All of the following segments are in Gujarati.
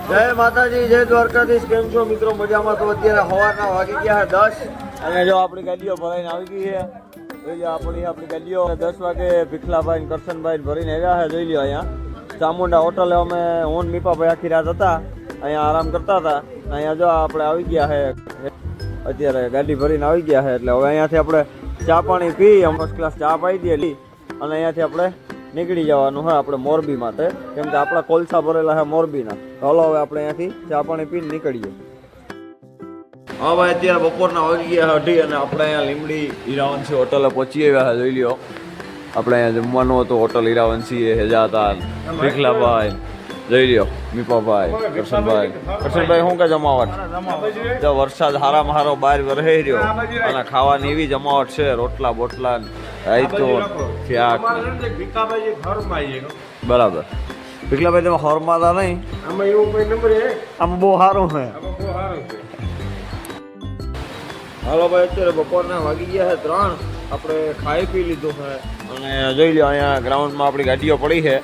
જય માતાજી, જય દ્વારકાધીશ. કેમ છો મિત્રો? મજામાં? તો અત્યારે સવારના વાગી ગયા 10 અને જો આપણી ગાડીઓ ભરાઈને આવી ગઈ છે. જોઈ લો આપણી ગાડીઓ 10 વાગે ભીખલાભાઈ ને કરશનભાઈ ભરીને આવ્યા છે. જોઈ લો અહીંયા ચામુંડા હોટલે અમે હું મીપાભાઈ આખી રાત હતા, અહીંયા આરામ કરતા હતા. અહીંયા જો આપણે આવી ગયા છે, અત્યારે ગાડી ભરીને આવી ગયા છે. એટલે હવે અહીંયાથી આપણે ચા પાણી પી, ફર્સ્ટ ક્લાસ ચા પાઈ દઈએ અને અહીંયાથી આપણે નીકળી જવાનું હોય આપણે મોરબી માટે, કેમ કે આપણા કોલસા ભરેલા છે મોરબીના. ચાલો હવે આપણે અહીંયાથી ચા પાણી પીને નીકળીએ. હા ભાઈ, અત્યારે બપોરના વાગી ગયા 2:30 અને આપણે અહીંયા લીમડી હીરાવંશી હોટલે પહોંચી આવ્યા છે. જોઈ લ્યો આપણે અહીંયા જમવાનું હતું હોટલ હીરાવંશી, હેજાતા, ભીખલાભાઈ, જોઈ લ્યો મીપાભાઈ, કરશનભાઈ. શું કે જમાવટ? જો વરસાદ હારામાં હારો બહાર વરહી રહ્યો અને ખાવાની એવી જમાવટ છે, રોટલા બોટલા રાયતો શાક. બરાબર. ભીખલાભાઈ તમે હોરમાતા નહીં? આમાં બહુ સારું છે. હાલો ભાઈ, અત્યારે બપોરના વાગી ગયા છે 3. આપણે ખાઈ પી લીધું છે અને જોઈ લો અહીંયા ગ્રાઉન્ડમાં આપણી ગાડીઓ પડી છે.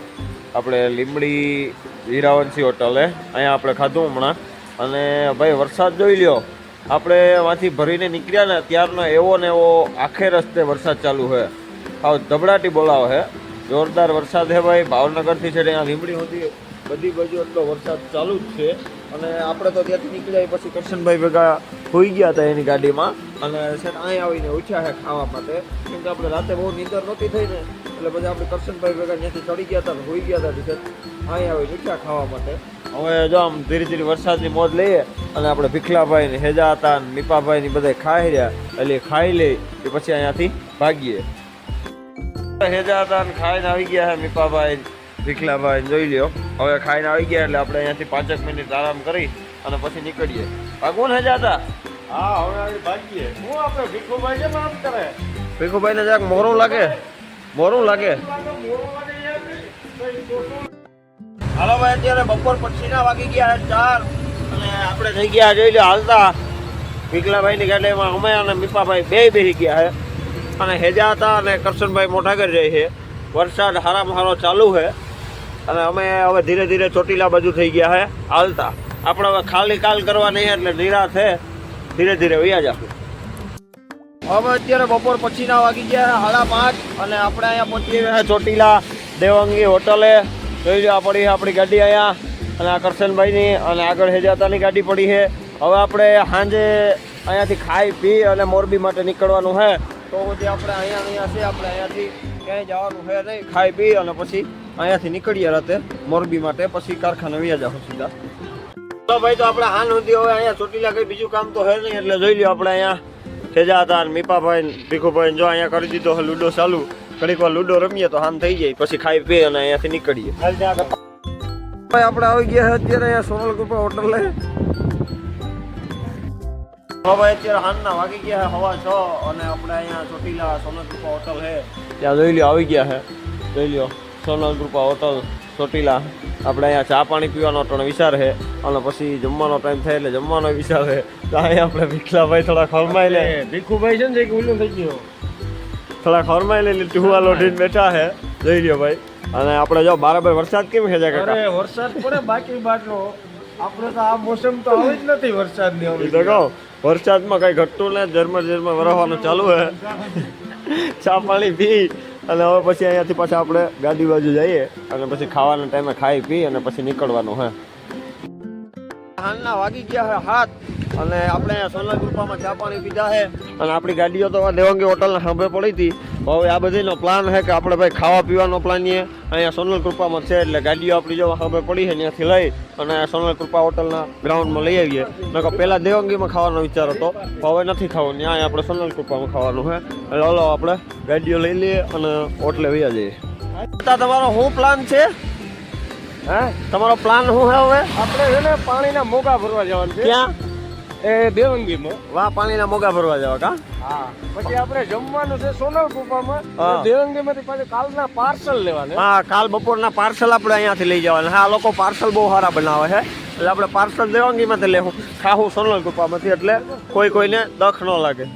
આપણે લીમડી હીરાવંશી હોટલે અહીંયા આપણે ખાધું હમણાં. અને ભાઈ વરસાદ જોઈ લ્યો, આપણે એમાંથી ભરીને નીકળ્યા ને ત્યારનો એવો ને એવો આખે રસ્તે વરસાદ ચાલુ છે. આવ ધબડાટી બોલાવો છે, જોરદાર વરસાદ છે ભાઈ. ભાવનગરથી છે અહીંયા લીમડી સુધી બધી બાજુ એટલો વરસાદ ચાલુ જ છે. અને આપણે તો ત્યાંથી નીકળ્યા પછી કરશનભાઈ ભેગા હોઈ ગયા હતા એની ગાડીમાં અને છે ને અહીં આવીને ઉઠ્યા છે ખાવા માટે, કેમ કે આપણે રાતે બહુ નીંદર નહોતી થઈ ને, એટલે પછી આપણે કરશનભાઈ ભેગા ત્યાંથી ચડી ગયા હતા, હોઈ ગયા હતા ટીચર, અહીં આવીને ઉઠ્યા ખાવા માટે. હવે જો આમ ધીરે ધીરે વરસાદની મોજ લઈએ અને આપણે ભીખલાભાઈ ને હેજા હતા ને મીપાભાઈ ની બધા ખાઈ રહ્યા, એટલે ખાઈ લઈ એ પછી અહીંયાથી ભાગીએ. હેજા હતા ને ખાઈને આવી ગયા છે મીપાભાઈ, ભીખલાભાઈ જોઈ લ્યો. હવે ખાઈને આવી ગયા એટલે આપણે અહીંયાથી 5 મિનિટ આરામ કરી અને પછી નીકળીએ. ભાગવું ને હેજા હતા? હા, હવે ભાગીએ. હું આપણે ભીખુભાઈ કેમ આમ કરે? ભીખુભાઈ ને જરાક મોરું લાગે. હાલો ભાઈ, અત્યારે બપોર પછીના વાગી ગયા 4 અને આપણે થઈ ગયા જોઈ લો હાલતા ભીખલાભાઈ ની ગાડીમાં. અમે અને મીપાભાઈ બે બેસી ગયા છે અને હેજા હતા અને કરશનભાઈ મોટા કરી જાય છે. વરસાદ હારામાં હારો ચાલુ છે અને અમે હવે ધીરે ધીરે ચોટીલા બાજુ થઈ ગયા છે હાલતા. આપણે હવે ખાલી કાલ કરવા નહીં એટલે નિરાશ છે, ધીરે ધીરે વયા જાશું. હવે અત્યારે બપોર પછીના વાગી ગયા 5:30 અને આપણે અહીંયા પહોંચી ગયા ચોટીલા દેવંગી હોટલે. જોઈ લો પડી આપણી ગાડી અહીંયા અને આ કરશનભાઈની અને આગળ હેજાતાની ગાડી પડી છે. હવે આપણે સાંજે અહીંયાથી ખાઈ પી અને મોરબી માટે નીકળવાનું છે. તો પછી આપણે અહીંયા છે, આપણે અહીંયાથી ક્યાંય જવાનું છે નહીં. ખાઈ પી અને પછી અહીંયાથી નીકળીએ રાતે મોરબી માટે, પછી કારખાને વયા જાવ સીધા. તો ભાઈ, તો આપણે હાન સુધી હવે અહીંયા ચોટીલા કંઈ બીજું કામ તો હે નહીં, એટલે જોઈ લો આપણે અહીંયા હેજા હતા મીપાભાઈ ભીખુભાઈ જો અહીંયા કરી દીધો લૂડો ચાલુ. ઘડીક વાર લૂડો રમીએ તો હાન થઈ જાય, પછી ખાઈ પી અને અહીંયાથી નીકળીએ. આપણે આવી ગયા અત્યારે અહીંયા સોનલકૃપા હોટલ લઈ. ભાઈ અત્યારે હાનના વાગી ગયા છે 6:15 અને આપણે અહીંયા ચોટીલા સોનલકૃપા હોટલ છે ત્યાં જોઈ લો આવી ગયા છે. જોઈ લો સોનલકૃપા હોટલ ચોટીલા. આપણે અહીંયા ચા પાણી પીવાનો પણ વિચાર છે અને પછી જમવાનો ટાઈમ થાય એટલે જમવાનો વિચાર છે. તો અહીંયા આપણે ભીખલાભાઈ થોડા ખરમાઈ લે. ભીખુભાઈ છે ને કે ઉલ્લું થઈ ગયો, થોડા ખરમાઈ લઈને ટુવા લોઢીને બેઠા છે. જોઈ લ્યો ભાઈ. અને આપણે જો બરાબર વરસાદ કેમ છે કાકા? અરે વરસાદ પડે બાકી બાટલો, આપણે તો આ મોસમ તો આવી જ નથી વરસાદની. એ તો કહો વરસાદમાં કઈ ઘટતું ને ઝરમર વરસવાનું ચાલુ છે. ચા પાણી પી અને હવે પછી અહીંયાથી પાછા આપણે ગાડી બાજુ જઈએ અને પછી ખાવાના ટાઈમે ખાઈ પી અને પછી નીકળવાનું છે. હાલના વાગી ગયા છે 7 અને આપણે અહીંયા સોનલકૃપામાં ચા પાણી પીધા છે અને આપણી ગાડીઓ તો દેવંગી હોટલના સાંભળે પડી હતી. હવે આ બધીનો પ્લાન છે કે આપણે ભાઈ ખાવા પીવાનો પ્લાન છે અહીંયા સોનલકૃપામાં છે, એટલે ગાડીઓ આપણી જો સાંભળે પડી છે ત્યાંથી લઈ અને સોનલકૃપા હોટલના ગ્રાઉન્ડમાં લઈ આવીએ. નકર પહેલાં દેવંગીમાં ખાવાનો વિચાર હતો, હવે નથી ખાવાનું, ત્યાં આપણે સોનલકૃપામાં ખાવાનું છે. એટલે હલો આપણે ગાડીઓ લઈ લઈએ અને હોટલે વયા જઈએ. તમારો શું પ્લાન છે? હા, તમારો પ્લાન શું છે હવે? આપણે છે ને પાણીના મોગા ભરવા જવાનું છે. ક્યાં? એ દેવંગીમાં. વાહ, પાણીના મોગા ભરવા જવા કા? હા, પછી આપણે જમવાનું છે સોનલકૃપામાં. દેવંગીમાંથી પાછું કાલના પાર્સલ લેવાના. હા, કાલ બપોરના પાર્સલ આપણે અહીંયાથી લઈ જવાના. હા, લોકો પાર્સલ બહુ સારા બનાવે છે, એટલે આપણે પાર્સલ દેવંગીમાંથી લેવું, ખાવું સોનલકૃપામાંથી, એટલે કોઈને દખ ન લાગે.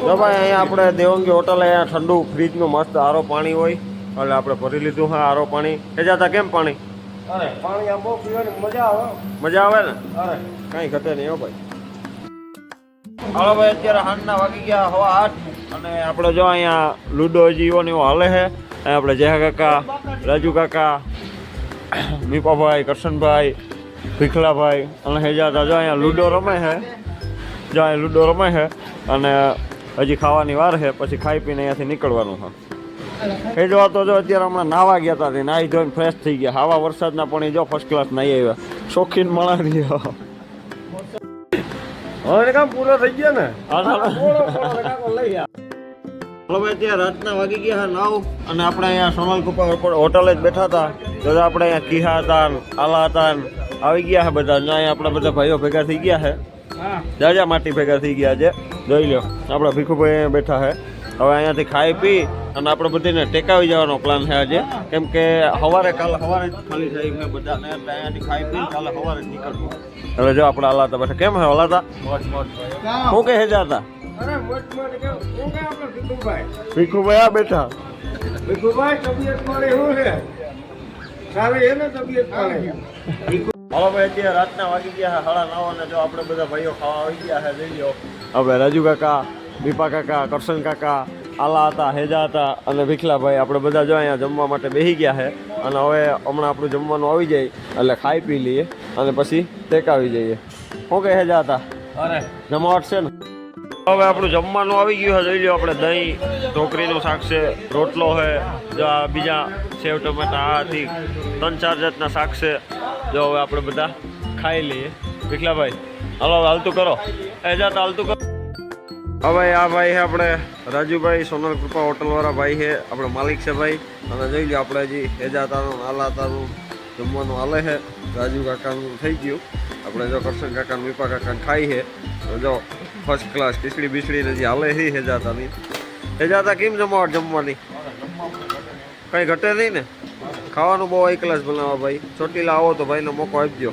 જો ભાઈ અહીંયા આપણે દેવંગી હોટલ અહીંયા ઠંડુ ફ્રીજનું મસ્ત આરો પાણી હોય એટલે આપણે ભરી લીધું. હા, આરો પાણી. એ જતા કેમ પાણી? અરે પાણી આમ બહુ પીવાની મજા આવે. મજા આવે ને? અરે કઈ ઘટે નહીં હો ભાઈ. હાલો ભાઈ, અત્યારે હાંજના વાગી ગયા 8:30 અને આપણે જો અહીંયા લૂડો હજી એવો હાલે છે. અહીંયા આપણે જેહા કાકા, રાજુ કાકા, મીપાભાઈ, કરશનભાઈ, ભીખલાભાઈ અને હેજાતા જો અહીંયા લૂડો રમે છે. જો અહીંયા લૂડો રમે છે અને હજી ખાવાની વાર છે, પછી ખાઈ પીને અહીંયાથી નીકળવાનું છે. એ જો તો જો અત્યારે હમણાં નાવા ગયા હતા, નાહી ધોઈને ફ્રેશ થઈ ગયા. આવા વરસાદના પાણી જો ફર્સ્ટ ક્લાસ નાહી આવ્યા. શોખીન મળા રહ્યા. હવે કામ પૂરો થઈ ગયો ને. હાલો ભાઈ, અત્યારે રાતના વાગી ગયા 9 અને આપણે અહીંયા સોનલ કુપા હોટલે જ બેઠા હતા. તો આપણે અહીંયા કિહા હતા, આલા હતા, આવી ગયા છે બધા. અહીંયા આપણા બધા ભાઈઓ ભેગા થઈ ગયા છે. જાજા માટી ભેગા થઈ ગયા છે. જોઈ લો, આપણા ભીખુભાઈ અહીંયા બેઠા છે. હવે અહીંયાથી ખાઈ પી અને આપણે બધાને ટેકાવી જવાનો પ્લાન છે આજે. કેમ કે કાલે સવારે જ ખાલી થઈ છે બધાને, એટલે અહીંયાથી ખાઈ પી કાલે સવારે જ નીકળવું. હવે જો આપણે હલાતા બેઠા. કેમ છે હલાતા? શું કહે છે હતા? અરે મોટ કેમ શું કે આપણે ભીખુભાઈ? ભીખુભાઈ આ બેઠા. ભીખુભાઈ તબિયત પાણી શું છે? સારી છે ને તબિયત પાણી? હાલો ભાઈ, અત્યારે રાતના વાગી ગયા 9:30 અને જો આપણે બધા ભાઈઓ ખાવા આવી ગયા છે. જોઈ લો, આપણે રાજુ કાકા, દીપા કાકા, કરશન કાકા, આલા હતા, હેજા હતા અને ભીખલાભાઈ આપણે બધા જો અહીંયા જમવા માટે બેસી ગયા છે. અને હવે હમણાં આપણું જમવાનું આવી જાય એટલે ખાઈ પી લઈએ અને પછી ટેકાવી જઈએ. શું કહે હેજા હતા? અરે જમાવટ છે ને? હવે આપણું જમવાનું આવી ગયું છે. જોઈ લો, આપણે દહીં, ઢોકરીનું શાક છે, રોટલો છે, જો આ બીજા સેવ ટમેટા, આ હતી 3-4 જાતના શાક છે. જો હવે આપણે બધા ખાઈ લઈએ. ભીખલાભાઈ હાલો હવે હાલતું કરો. એ જાત હાલતું કરો. હવે આ ભાઈ છે આપણે રાજુભાઈ, સોનલ કૃપા હોટલવાળા ભાઈ છે, આપણે માલિક છે ભાઈ. અને જોઈ લો, આપણે હજી હેજાતાનું, આલાતાનું જમવાનું હાલે છે. રાજુ કાકાનું થઈ ગયું. આપણે જો કરશન કાકાનું, મીપા કાકાને ખાઈ છે. તો જો ફર્સ્ટ ક્લાસ ખીચડી બીચડી હજી હાલે છે હેજાતાની. હેજાતા કેમ જમાવટ જમવાની? કંઈ ઘટે નહીં ને? ખાવાનું બહુ હાઈ ક્લાસ બનાવવા ભાઈ. ચોટીલા આવો તો ભાઈનો મોકો આપજો.